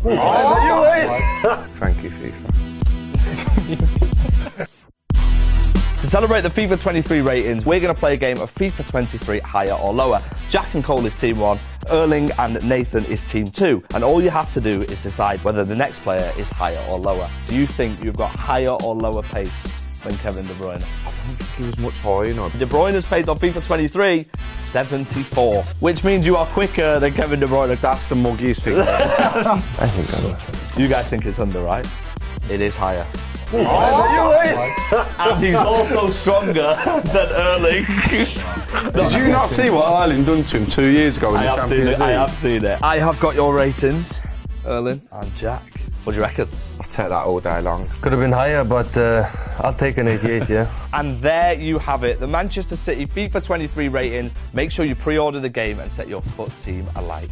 Thank you, FIFA. To celebrate the FIFA 23 ratings, we're going to play a game of FIFA 23 higher or lower. Jack and Cole is team 1, Erling and Nathan is team 2. And all you have to do is decide whether the next player is higher or lower. Do you think you've got higher or lower pace than Kevin De Bruyne? I don't think he was much higher, you know. De Bruyne's pace on FIFA 23, 74. Which means you are quicker than Kevin De Bruyne. That's the muggiest thing. I think under. You guys think it's under, right? It is higher. And he's also stronger than Erling. Did you not see what Erling done to him 2 years ago in the Champions League? I have seen it. I have got your ratings, Erling and Jack. What do you reckon? I'll take that all day long. Could have been higher, but I'll take an 88, yeah. And there you have it, the Manchester City FIFA 23 ratings. Make sure you pre-order the game and set your FUT team alight.